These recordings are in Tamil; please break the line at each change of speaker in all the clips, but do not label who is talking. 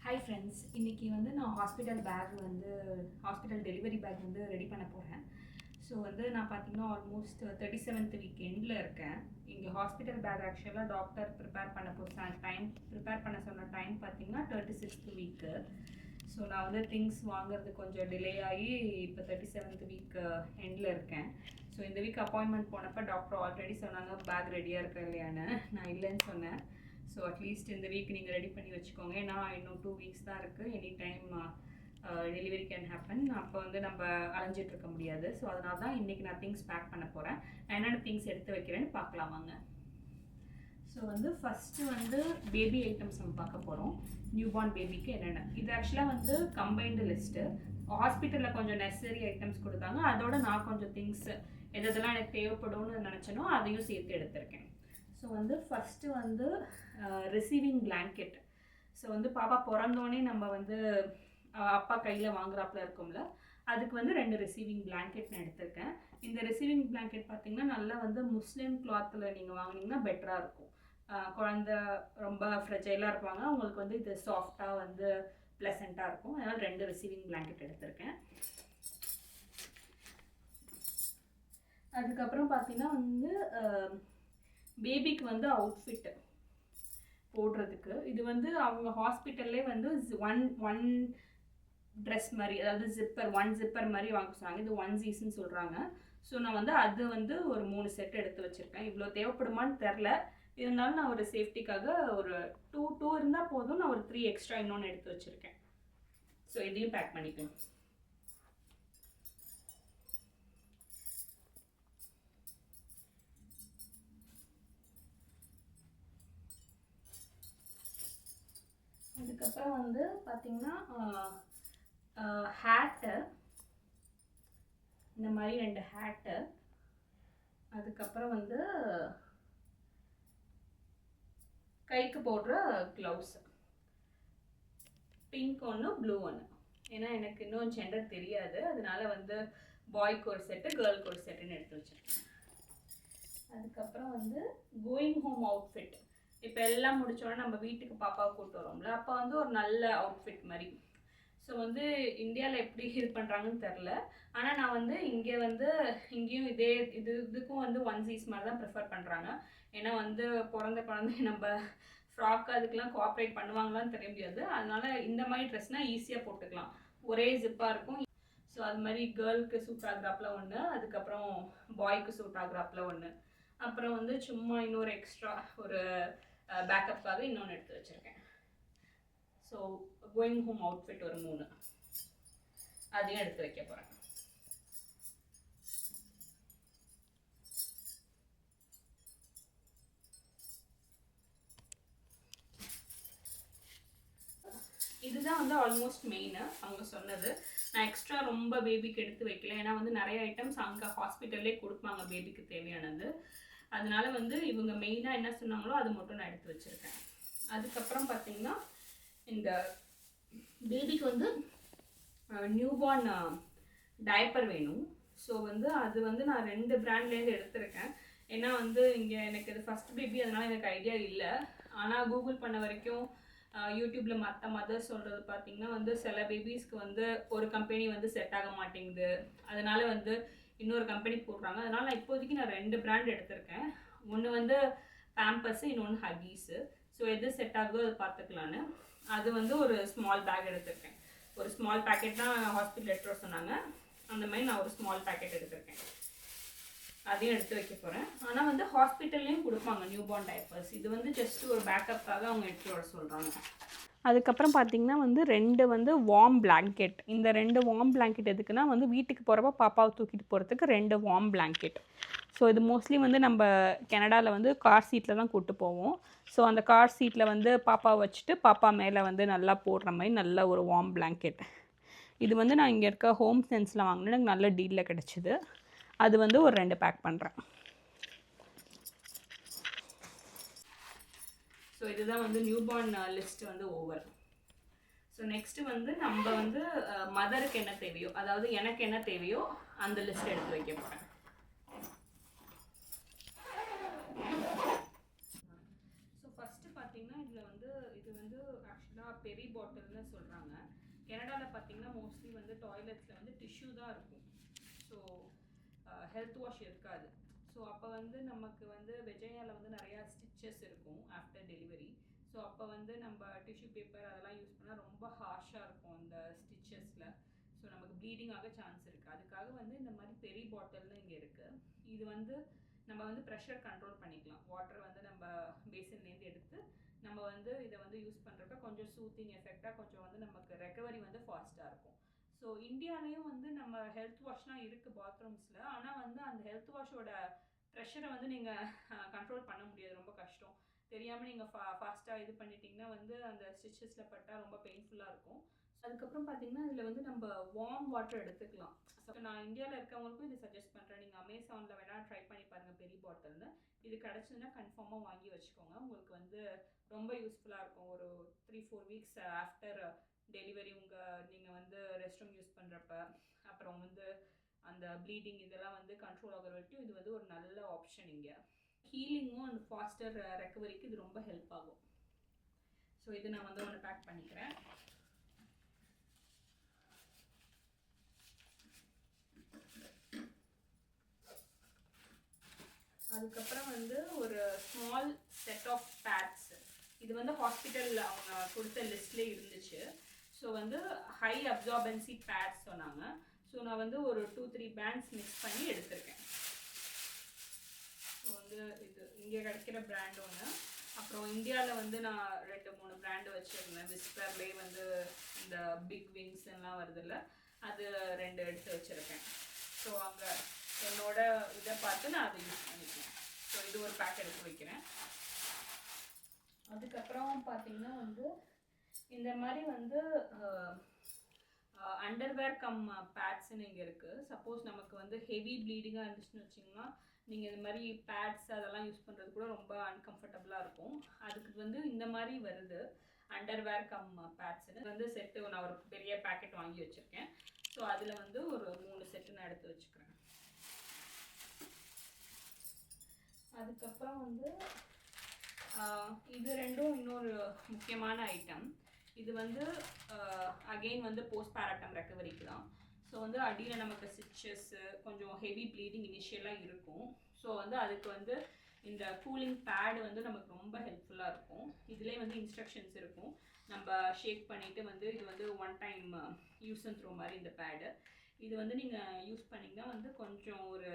ஹாய் ஃப்ரெண்ட்ஸ், இன்றைக்கி வந்து நான் ஹாஸ்பிட்டல் டெலிவரி பேக் வந்து ரெடி பண்ண போகிறேன். ஸோ வந்து நான் பார்த்தீங்கன்னா ஆல்மோஸ்ட் 37th வீக் எண்டில் இருக்கேன். இங்கே ஹாஸ்பிட்டல் பேக் ஆக்சுவலாக டாக்டர் ப்ரிப்பேர் பண்ண சொன்ன டைம் பார்த்தீங்கன்னா 36th வீக்கு. ஸோ நான் வந்து திங்ஸ் வாங்குறது கொஞ்சம் டிலே ஆகி இப்போ 37th வீக் எண்டில் இருக்கேன். ஸோ இந்த வீக் அப்பாயின்மெண்ட் போனப்போ டாக்டர் ஆல்ரெடி சொன்னாங்க பேக் ரெடியாக இருக்கா இல்லையான்னு. நான் இல்லைன்னு சொன்னேன். ஸோ அட்லீஸ்ட் இந்த வீக் நீங்கள் ரெடி பண்ணி வச்சுக்கோங்க. ஏன்னா இன்னும் 2 வீக்ஸ் தான் இருக்குது. Any time delivery can happen. அப்போ வந்து நம்ம அலைஞ்சிட்டு இருக்க முடியாது. ஸோ அதனால தான் இன்றைக்கி நான் திங்ஸ் பேக் பண்ண போகிறேன். நான் என்னென்ன திங்ஸ் எடுத்து வைக்கிறேன்னு பார்க்கலாமாங்க. ஸோ வந்து ஃபஸ்ட்டு வந்து பேபி ஐட்டம்ஸ் நம்ம பார்க்க போகிறோம். நியூபார்ன் பேபிக்கு என்னென்ன. இது ஆக்சுவலாக வந்து கம்பைன்டு லிஸ்ட்டு. ஹாஸ்பிட்டலில் கொஞ்சம் நெசசரி ஐட்டம்ஸ் கொடுத்தாங்க. அதோட நான் கொஞ்சம் திங்ஸ் எதெல்லாம் எனக்கு தேவைப்படும்னு நினச்சனோ அதையும் சேர்த்து எடுத்திருக்கேன். ஸோ வந்து ஃபஸ்ட்டு வந்து ரிசீவிங் பிளாங்கெட். ஸோ வந்து பாப்பா பிறந்தோடனே நம்ம வந்து அப்பா கையில் வாங்குறாப்புல இருக்கும்ல, அதுக்கு வந்து 2 ரிசீவிங் பிளாங்கெட் நான் எடுத்திருக்கேன். இந்த ரிசீவிங் பிளாங்கெட் பார்த்திங்கன்னா நல்லா வந்து முஸ்லிம் கிளாத்தில் நீங்கள் வாங்கினீங்கன்னா பெட்டராக இருக்கும். குழந்த ரொம்ப ஃப்ரெஜைலாக இருப்பாங்க, அவங்களுக்கு வந்து இது சாஃப்டாக வந்து ப்ளசண்ட்டாக இருக்கும். அதனால் 2 ரிசீவிங் பிளாங்கெட் எடுத்திருக்கேன். அதுக்கப்புறம் பார்த்திங்கன்னா வந்து பேபிக்கு வந்து அவுட்ஃபிட் போடுறதுக்கு இது வந்து அவங்க ஹாஸ்பிட்டல்லே வந்து ஒன் ட்ரெஸ் மாதிரி, அதாவது ஒன் ஜிப்பர் மாதிரி வாங்க சொன்னாங்க. இது 1Zன்னு சொல்கிறாங்க. ஸோ நான் வந்து அது வந்து ஒரு 3 செட் எடுத்து வச்சுருக்கேன். இவ்வளோ தேவைப்படுமான்னு தெரில, இருந்தாலும் நான் ஒரு சேஃப்டிக்காக ஒரு 2 இருந்தால் போதும். நான் ஒரு 3 எக்ஸ்ட்ரா இன்னொன்று எடுத்து வச்சுருக்கேன். ஸோ இதையும் பேக் பண்ணிக்கலாம். அதுக்கப்புறம் வந்து பார்த்திங்கன்னா ஹேட்டு, இந்த மாதிரி 2 ஹேட்டு. அதுக்கப்புறம் வந்து கைக்கு போடுற க்ளவுஸ், பிங்க் ஒன்று ப்ளூ ஒன்று. ஏன்னா எனக்கு இன்னும் ஜெண்டர் தெரியாது, அதனால வந்து பாய்க்கு ஒரு செட்டு கேர்ளுக்கு ஒரு செட்டுன்னு எடுத்து வச்சுருக்கேன். அதுக்கப்புறம் வந்து கோயிங் ஹோம் அவுட்ஃபிட். இப்போ எல்லாம் முடிச்சோடனே நம்ம வீட்டுக்கு பாப்பாவை கூப்பிட்டு வரோம்ல, அப்போ வந்து ஒரு நல்ல அவுட்ஃபிட் மாதிரி. ஸோ வந்து இந்தியாவில் எப்படி இது பண்ணுறாங்கன்னு தெரில, ஆனால் நான் வந்து இங்கேயும் இதுக்கும் வந்து 1Zs மாதிரி தான் ப்ரிஃபர் பண்ணுறாங்க. ஏன்னா வந்து பிறந்த குழந்தை நம்ம ஃப்ராக் அதுக்கெலாம் கோஆப்ரேட் பண்ணுவாங்களான்னு தெரிய முடியாது. அதனால இந்த மாதிரி ட்ரெஸ்னால் ஈஸியாக போட்டுக்கலாம், ஒரே ஜிப்பாக இருக்கும். ஸோ அது மாதிரி கேர்ளுக்கு சூட் ஆகுறாப்பில் ஒன்று, அதுக்கப்புறம் பாய்க்கு சூட் ஆகுறாப்பில் ஒன்று, அப்புறம் வந்து சும்மா இன்னொரு எக்ஸ்ட்ரா ஒரு பேக்கப்புக்காக இன்னொன்று எடுத்து வச்சுருக்கேன். ஸோ கோயிங் ஹோம் அவுட்ஃபிட் ஒரு 3, அதையும் எடுத்து வைக்க போகிறேன். இதுதான் வந்து ஆல்மோஸ்ட் மெயினாக அவங்க சொன்னது. நான் எக்ஸ்ட்ரா ரொம்ப பேபிக்கு எடுத்து வைக்கல, ஏன்னா வந்து நிறைய ஐட்டம்ஸ் அங்கே ஹாஸ்பிட்டல்லே கொடுப்பாங்க பேபிக்கு தேவையானது. அதனால வந்து இவங்க மெயினாக என்ன சொன்னாங்களோ அது மட்டும் நான் எடுத்து வச்சுருக்கேன். அதுக்கப்புறம் பார்த்திங்கன்னா இந்த பேபிக்கு வந்து நியூபார்ன் டைப்பர் வேணும். ஸோ வந்து அது வந்து நான் 2 பிராண்ட்லேருந்து எடுத்திருக்கேன். ஏன்னா வந்து இங்கே எனக்கு இது ஃபஸ்ட் பேபி, அதனால் எனக்கு ஐடியா இல்லை. ஆனால் கூகுள் பண்ண வரைக்கும் யூடியூப்பில் மற்ற மதர்ஸ் சொல்கிறது பார்த்திங்கன்னா வந்து சில பேபிஸ்க்கு வந்து ஒரு கம்பெனி வந்து செட் ஆக மாட்டேங்குது, அதனால் வந்து இன்னொரு கம்பெனி போடுறாங்க. அதனால் நான் இப்போதைக்கு 2 பிராண்ட் எடுத்திருக்கேன். ஒன்று வந்து பேம்பர்ஸு, இன்னொன்று ஹக்கீஸு. ஸோ எது செட் ஆகுதோ அதை பார்த்துக்கலான்னு அது வந்து ஒரு ஸ்மால் பேக் எடுத்திருக்கேன். ஒரு ஸ்மால் பேக்கெட் தான் ஹாஸ்பிட்டல் எடுத்துகிட்டு வர சொன்னாங்க, அந்த மாதிரி நான் ஒரு ஸ்மால் பேக்கெட் எடுத்திருக்கேன். அதையும் எடுத்து வைக்க போகிறேன். ஆனால் வந்து ஹாஸ்பிட்டல்லையும் கொடுப்பாங்க நியூபார்ன் டைப்பர்ஸ். இது வந்து ஜஸ்ட் ஒரு பேக்கப்புக்காக அவங்க எடுத்துகிட்டு வர சொல்கிறாங்க. அதுக்கப்புறம் பார்த்திங்கன்னா வந்து 2 வந்து வார்ம் பிளாங்கெட். இந்த 2 வார்ம் பிளாங்கெட் எதுக்குன்னா வந்து வீட்டுக்கு போகிறப்ப பாப்பாவை தூக்கிட்டு போகிறதுக்கு 2 வார்ம் பிளாங்கெட். ஸோ இது மோஸ்ட்லி வந்து நம்ம கனடாவில் வந்து கார் சீட்டில் தான் கூப்பிட்டு போவோம். ஸோ அந்த கார் சீட்டில் வந்து பாப்பாவை வச்சுட்டு பாப்பா மேலே வந்து நல்லா போடுற மாதிரி நல்ல ஒரு வார்ம் பிளாங்கெட். இது வந்து நான் இங்கே இருக்க ஹோம் சென்ஸில் வாங்கினேன், எனக்கு நல்ல டீலில் கிடச்சிது. அது வந்து ஒரு 2 பேக் பண்ணுறேன். ஸோ இதுதான் வந்து நியூபார்ன் லிஸ்ட்டு வந்து ஓவர். ஸோ நெக்ஸ்ட்டு வந்து நம்ம வந்து மதருக்கு என்ன தேவையோ, அதாவது எனக்கு என்ன தேவையோ அந்த லிஸ்ட் எடுத்து வைக்க போகிறேன். ஸோ ஃபஸ்ட்டு பார்த்தீங்கன்னா இதில் வந்து இது வந்து ஆக்சுவலாக பெரி பாட்டில்னு சொல்கிறாங்க. கனடாவில் பார்த்தீங்கன்னா மோஸ்ட்லி வந்து டாய்லெட்ஸில் வந்து டிஷ்யூ தான் இருக்கும். ஸோ ஹெல்த் வாஷ் இருக்காது. ஸோ அப்போ வந்து நமக்கு வந்து வெஜைனாவில் வந்து நிறையா ஸ்டிச்சஸ் இருக்கும் ஆஃப்டர் டெலிவரி. ஸோ அப்போ வந்து நம்ம டிஷ்யூ பேப்பர் அதெல்லாம் யூஸ் பண்ணால் ரொம்ப ஹார்ஷாக இருக்கும் அந்த ஸ்டிச்சஸில். ஸோ நமக்கு ப்ளீடிங் ஆக சான்ஸ் இருக்குது. அதுக்காக வந்து இந்த மாதிரி பெரி பாட்டில்னு இங்கே இருக்குது. இது வந்து நம்ம வந்து ப்ரெஷர் கண்ட்ரோல் பண்ணிக்கலாம். வாட்டர் வந்து நம்ம பேசின்லேருந்து எடுத்து நம்ம வந்து இதை வந்து யூஸ் பண்ணுறப்ப கொஞ்சம் சூத்திங் எஃபெக்டாக கொஞ்சம் வந்து நமக்கு ரெக்கவரி வந்து ஃபாஸ்ட்டாக இருக்கும். ஸோ இந்தியாலேயும் வந்து நம்ம ஹெல்த் வாஷ்லாம் இருக்குது பாத்ரூம்ஸில். ஆனால் வந்து அந்த ஹெல்த் வாஷோட ப்ரெஷரை வந்து நீங்கள் கண்ட்ரோல் பண்ண முடியாது, ரொம்ப கஷ்டம். தெரியாமல் நீங்கள் ஃபாஸ்ட்டாக இது பண்ணிட்டீங்கன்னா வந்து அந்த ஸ்டிச்சஸில் பட்டால் ரொம்ப பெயின்ஃபுல்லாக இருக்கும். அதுக்கப்புறம் பார்த்தீங்கன்னா இதில் வந்து நம்ம வார்ம் வாட்டர் எடுத்துக்கலாம். ஸோ நான் இந்தியாவில் இருக்கவங்களுக்கும் இது சஜஸ்ட் பண்ணுறேன். நீங்கள் அமேசானில் வேணால் ட்ரை பண்ணி பாருங்கள் பெரி பாட்டில்னு. இது கிடச்சதுன்னா கன்ஃபார்மாக வாங்கி வச்சுக்கோங்க. உங்களுக்கு வந்து ரொம்ப யூஸ்ஃபுல்லாக இருக்கும். ஒரு 3-4 வீக்ஸ் ஆஃப்டர் டெலிவரி நீங்கள் வந்து ரெஸ்ட் ரூம் யூஸ் பண்ணுறப்ப, அப்புறம் வந்து அந்த ப்ளீடிங் இதெல்லாம் வந்து கண்ட்ரோல் ஆகிற வரைக்கும் இது வந்து ஒரு நல்ல ஆப்ஷன். இங்கே ஹீலிங்கும் அண்ட் ஃபாஸ்டர் ரெக்கவரிக்கு இது ரொம்ப ஹெல்ப் ஆகும். ஸோ இது நான் வந்து ஒன்று பேக் பண்ணிக்கிறேன். அதுக்கப்புறம் வந்து ஒரு ஸ்மால் செட் ஆஃப் பேட்ஸ். இது வந்து ஹாஸ்பிட்டலில் அவங்க கொடுத்த லிஸ்ட்லேயே இருந்துச்சு. ஸோ வந்து ஹை அப்சார்பன்சி பேட்ஸ் சொன்னாங்க. ஸோ நான் வந்து ஒரு 2-3 பேண்ட்ஸ் மிக்ஸ் பண்ணி எடுத்திருக்கேன். ஸோ வந்து இது இங்கே கிடைக்கிற பிராண்ட் ஒன்று. அப்புறம் இந்தியாவில் வந்து நான் 2-3 பிராண்டு வச்சுருந்தேன். விஸ்பர்லேயே வந்து இந்த பிக் விங்ஸ் எல்லாம் வருதில்ல, அது 2 எடுத்து வச்சுருக்கேன். ஸோ அங்கே என்னோட இதை பார்த்து நான் அதை யூஸ் பண்ணிக்கிறேன். ஸோ இது ஒரு பேக் எடுத்து வைக்கிறேன். அதுக்கப்புறம் பார்த்தீங்கன்னா வந்து இந்த மாதிரி வந்து அண்டர்வேர் கம் பேட்ஸ்ன்னு இங்கே இருக்குது. சப்போஸ் நமக்கு வந்து ஹெவி ப்ளீடிங்காக இருந்துச்சுன்னு வச்சிங்கன்னா நீங்கள் இந்த மாதிரி பேட்ஸ் அதெல்லாம் யூஸ் பண்ணுறது கூட ரொம்ப அன்கம்ஃபர்டபுளாக இருக்கும். அதுக்கு வந்து இந்த மாதிரி வருது அண்டர்வேர் கம் பேட்ஸ்ன்னு வந்து செட்டு நான் ஒரு பெரிய பேக்கெட் வாங்கி வச்சுருக்கேன். ஸோ அதில் வந்து ஒரு 3 செட்டு நான் எடுத்து வச்சுக்கிறேன். அதுக்கப்புறம் வந்து இது ரெண்டும் இன்னொரு முக்கியமான ஐட்டம். இது வந்து அகெயின் வந்து போஸ்ட் பேரட்டம் ரெக்கவரிக்கு தான். ஸோ வந்து அடியில் நமக்கு ஸ்டிச்சஸ்ஸு கொஞ்சம் ஹெவி ப்ளீடிங் இனிஷியலாக இருக்கும். ஸோ வந்து அதுக்கு வந்து இந்த கூலிங் பேடு வந்து நமக்கு ரொம்ப ஹெல்ப்ஃபுல்லாக இருக்கும். இதிலே வந்து இன்ஸ்ட்ரக்ஷன்ஸ் இருக்கும். நம்ம ஷேக் பண்ணிவிட்டு வந்து இது வந்து 1 டைம் யூஸ் அண்ட் த்ரோ மாதிரி இந்த பேடு. இது வந்து நீங்கள் யூஸ் பண்ணிங்கன்னா வந்து கொஞ்சம் ஒரு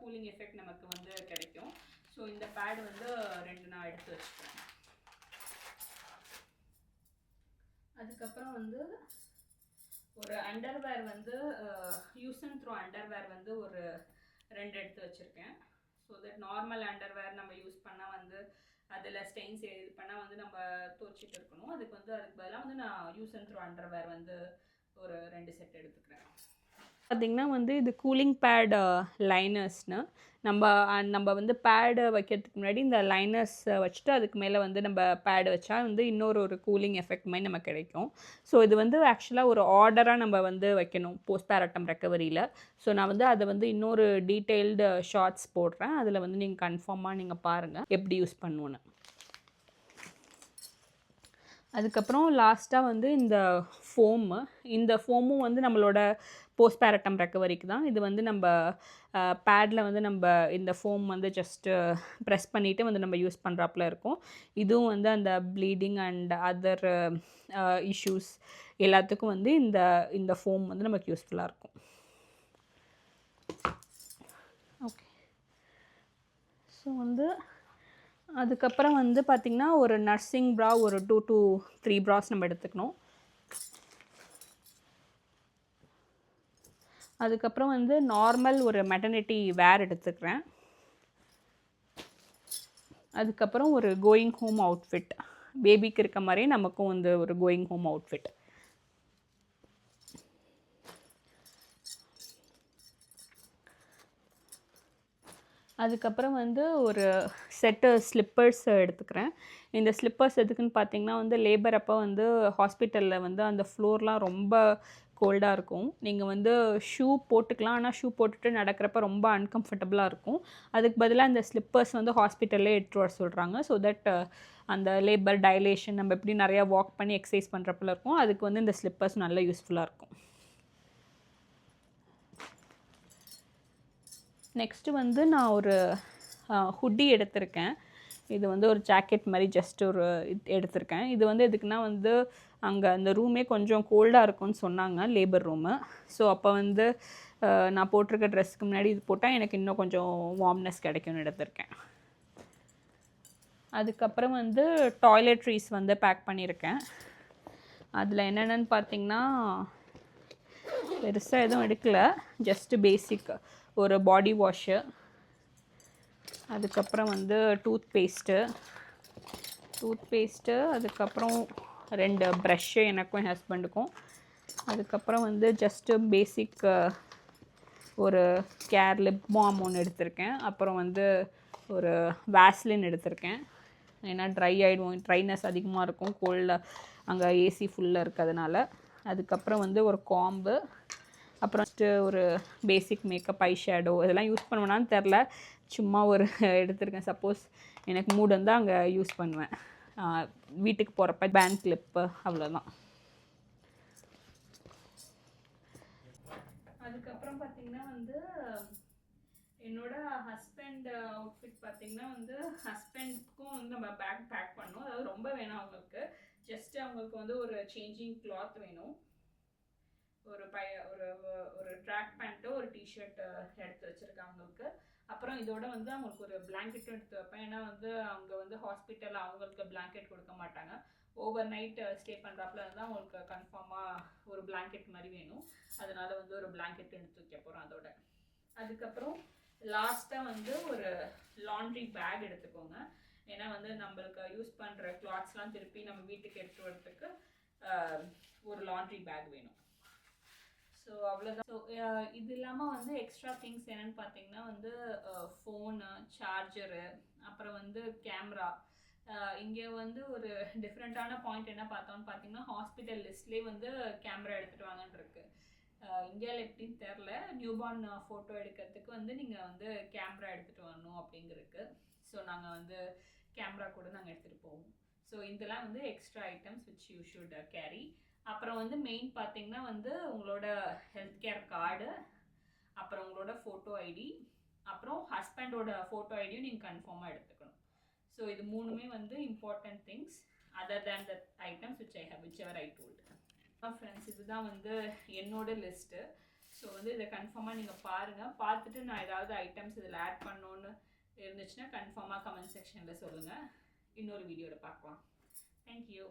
கூலிங் எஃபெக்ட் நமக்கு வந்து கிடைக்கும். ஸோ இந்த பேடு வந்து 2 நான் எடுத்து வச்சுக்கிறேன். அதுக்கப்புறம் வந்து ஒரு அண்டர்வேர் வந்து யூஸ் அண்ட் த்ரோ அண்டர்வேர் வந்து ஒரு 2 எடுத்து வச்சுருக்கேன். ஸோ தட் நார்மல் அண்டர்வேர் நம்ம யூஸ் பண்ணால் வந்து அதில் ஸ்டெயின்ஸ் இது பண்ணால் வந்து நம்ம துவைச்சிட்டு இருக்கணும். அதுக்கு பதிலாக வந்து நான் யூஸ் அண்ட் த்ரோ அண்டர்வேர் வந்து ஒரு 2 செட் எடுத்துக்கிறேன். பார்த்திங்கன்னா வந்து இது கூலிங் பேட் லைனர்ஸ்னு நம்ம வந்து பேடு வைக்கிறதுக்கு முன்னாடி இந்த லைனர்ஸ் வச்சுட்டு அதுக்கு மேலே வந்து நம்ம பேடு வச்சா வந்து இன்னொரு கூலிங் எஃபெக்ட் மாதிரி நமக்கு கிடைக்கும். ஸோ இது வந்து ஆக்சுவலாக ஒரு ஆர்டராக நம்ம வந்து வைக்கணும் போஸ்ட் பேரட்டம் ரெக்கவரியில். ஸோ நான் வந்து அதை வந்து இன்னொரு டீட்டெயில்டு ஷார்ட்ஸ் போடுறேன். அதில் வந்து நீங்கள் கன்ஃபார்மாக நீங்கள் பாருங்கள் எப்படி யூஸ் பண்ணுவோன்னு. அதுக்கப்புறம் லாஸ்ட்டாக வந்து இந்த ஃபோமும் வந்து நம்மளோட போஸ்ட் பேரட்டம் ரெக்கவரிக்கு தான். இது வந்து நம்ம பேடில் வந்து நம்ம இந்த ஃபோம் வந்து ஜஸ்ட்டு ப்ரெஸ் பண்ணிவிட்டு வந்து நம்ம யூஸ் பண்ணுறாப்புல இருக்கும். இதுவும் வந்து அந்த ப்ளீடிங் அண்ட் அதர் இஷ்யூஸ் எல்லாத்துக்கும் வந்து இந்த ஃபோம் வந்து நமக்கு யூஸ்ஃபுல்லாக இருக்கும். ஓகே. ஸோ வந்து அதுக்கப்புறம் வந்து பார்த்திங்கன்னா ஒரு நர்சிங் ப்ரா ஒரு 2 to 3 ப்ராஸ் நம்ம எடுத்துக்கணும். அதுக்கப்புறம் வந்து நார்மல் ஒரு மெட்டர்னிட்டி வேர் எடுத்துக்கிறேன். அதுக்கப்புறம் ஒரு கோயிங் ஹோம் அவுட்ஃபிட், பேபிக்கு இருக்க மாதிரியே நமக்கும் வந்து ஒரு கோயிங் ஹோம் அவுட்ஃபிட். அதுக்கப்புறம் வந்து ஒரு செட்டு ஸ்லிப்பர்ஸ் எடுத்துக்கிறேன். இந்த ஸ்லிப்பர்ஸ் எதுக்குன்னு பார்த்தீங்கன்னா வந்து லேபர் அப்போ வந்து ஹாஸ்பிட்டலில் வந்து அந்த ஃப்ளோர்லாம் ரொம்ப கோல்டாக இருக்கும். நீங்கள் வந்து ஷூ போட்டுக்கலாம், ஆனால் ஷூ போட்டுட்டு நடக்கிறப்ப ரொம்ப அன்கம்ஃபர்டபுளாக இருக்கும். அதுக்கு பதிலாக இந்த ஸ்லிப்பர்ஸ் வந்து ஹாஸ்பிட்டல்லே எடுத்துகிட்டு வர சொல்கிறாங்க. ஸோ தட் அந்த லேபர் டைலேஷன் நம்ம எப்படி நிறையா வாக் பண்ணி எக்ஸசைஸ் பண்ணுறப்பல இருக்கும், அதுக்கு வந்து இந்த ஸ்லிப்பர்ஸ் நல்லா யூஸ்ஃபுல்லாக இருக்கும். நெக்ஸ்ட்டு வந்து நான் ஒரு ஹுட்டி எடுத்திருக்கேன். இது வந்து ஒரு ஜாக்கெட் மாதிரி ஜஸ்ட் ஒரு எடுத்திருக்கேன். இது வந்து எதுக்குன்னா வந்து அங்கே அந்த ரூமே கொஞ்சம் கோல்டாக இருக்கும்னு சொன்னாங்க, லேபர் ரூமு. ஸோ அப்போ வந்து நான் போட்டிருக்க ட்ரெஸ்க்கு முன்னாடி இது போட்டால் எனக்கு இன்னும் கொஞ்சம் வார்ம்னஸ் கிடைக்கும்னு எடுத்திருக்கேன். அதுக்கப்புறம் வந்து டாய்லெட்ரிஸ் வந்து பேக் பண்ணியிருக்கேன். அதில் என்னென்னு பார்த்திங்கன்னா பெருசாக எதுவும் எடுக்கலை, ஜஸ்ட்டு பேசிக் ஒரு பாடி வாஷு, அதுக்கப்புறம் வந்து டூத் பேஸ்ட்டு, அதுக்கப்புறம் 2 ப்ரஷ்ஷு எனக்கும் என் ஹஸ்பண்டுக்கும், அதுக்கப்புறம் வந்து ஜஸ்ட்டு பேசிக் ஒரு கேர் லிப் பாம் ஒன்று எடுத்திருக்கேன். அப்புறம் வந்து ஒரு வேஸ்லின் எடுத்திருக்கேன், ஏன்னா ட்ரைனஸ் அதிகமாக இருக்கும் கோல்டில், அங்கே ஏசி ஃபுல்லாக இருக்கிறதுனால. அதுக்கப்புறம் வந்து ஒரு காம்பு, அப்புறம் ஒரு பேசிக் மேக்கப் ஐ ஷேடோ, இதெல்லாம் யூஸ் பண்ணுவேனான்னு தெரில, சும்மா ஒரு எடுத்திருக்கேன். சப்போஸ் எனக்கு மூடு இருந்தால் அங்கே யூஸ் பண்ணுவேன். வீட்டுக்கு போகிறப்ப பேண்ட் கிளிப்பு, அவ்வளோதான். அதுக்கப்புறம் பார்த்திங்கன்னா வந்து என்னோட ஹஸ்பண்ட் அவுட்ஃபிட் பார்த்திங்கன்னா வந்து ஹஸ்பண்ட்க்கும் வந்து நம்ம பேக் பேக் பண்ணோம். அதாவது ரொம்ப வேணும் அவங்களுக்கு, ஜஸ்ட்டு அவங்களுக்கு வந்து ஒரு சேஞ்சிங் கிளாத் வேணும். ஒரு ஒரு ட்ராக் பேண்ட்டு, ஒரு டிஷர்ட்டு எடுத்து வச்சுருக்கேன் அவங்களுக்கு. அப்புறம் இதோட வந்து அவங்களுக்கு ஒரு பிளாங்கெட்டும் எடுத்து வைப்பேன், ஏன்னா வந்து அவங்க வந்து ஹாஸ்பிட்டலில் அவங்களுக்கு பிளாங்கெட் கொடுக்க மாட்டாங்க. ஓவர் நைட் ஸ்டே பண்ணுறாப்புல இருந்தால் அவங்களுக்கு கன்ஃபார்மாக ஒரு பிளாங்கெட் மாதிரி வேணும். அதனால் வந்து ஒரு பிளாங்கெட் எடுத்து வைக்க போகிறோம் அதோட. அதுக்கப்புறம் லாஸ்ட்டாக வந்து ஒரு லாண்ட்ரி பேக் எடுத்துக்கோங்க, ஏன்னா வந்து நம்மளுக்கு யூஸ் பண்ணுற கிளாத்ஸ்லாம் திருப்பி நம்ம வீட்டுக்கு எடுத்து வரதுக்கு ஒரு லாண்ட்ரி பேக் வேணும். ஸோ அவ்வளோதான். ஸோ இது இல்லாமல் வந்து எக்ஸ்ட்ரா திங்ஸ் என்னென்னு பார்த்தீங்கன்னா வந்து ஃபோனு, சார்ஜரு, அப்புறம் வந்து கேமரா. இங்கே வந்து ஒரு டிஃப்ரெண்ட்டான பாயிண்ட் என்ன பார்த்தோன்னு பார்த்தீங்கன்னா, ஹாஸ்பிட்டல் லிஸ்ட்லேயே வந்து கேமரா எடுத்துகிட்டு வாங்கன்னு இருக்கு. இந்தியாவில் எப்படின்னு தெரில, நியூபார்ன் ஃபோட்டோ எடுக்கிறதுக்கு வந்து நீங்கள் வந்து கேமரா எடுத்துகிட்டு வரணும் அப்படிங்கிறதுக்கு. ஸோ நாங்கள் வந்து கேமரா கூட நாங்கள் எடுத்துகிட்டு போவோம். ஸோ இதெல்லாம் வந்து extra items which you should carry. அப்புறம் வந்து மெயின் பார்த்தீங்கன்னா வந்து உங்களோட ஹெல்த் கேர் கார்டு, அப்புறம் உங்களோட ஃபோட்டோ ஐடி, அப்புறம் ஹஸ்பண்டோட ஃபோட்டோ ஐடியும் நீங்கள் கன்ஃபார்மாக எடுத்துக்கணும். ஸோ இது மூணுமே வந்து important things other than the items which ever I told. Friends, இதுதான் வந்து என்னோட லிஸ்ட்டு. ஸோ வந்து இதை கன்ஃபார்மாக நீங்கள் பாருங்கள். பார்த்துட்டு நான் ஏதாவது ஐட்டம்ஸ் இதில் ஆட் பண்ணணுன்னு இருந்துச்சுன்னா கன்ஃபார்மாக கமெண்ட் செக்ஷனில் சொல்லுங்கள். இன்னொரு வீடியோவில் பார்க்கலாம். தேங்க்யூ.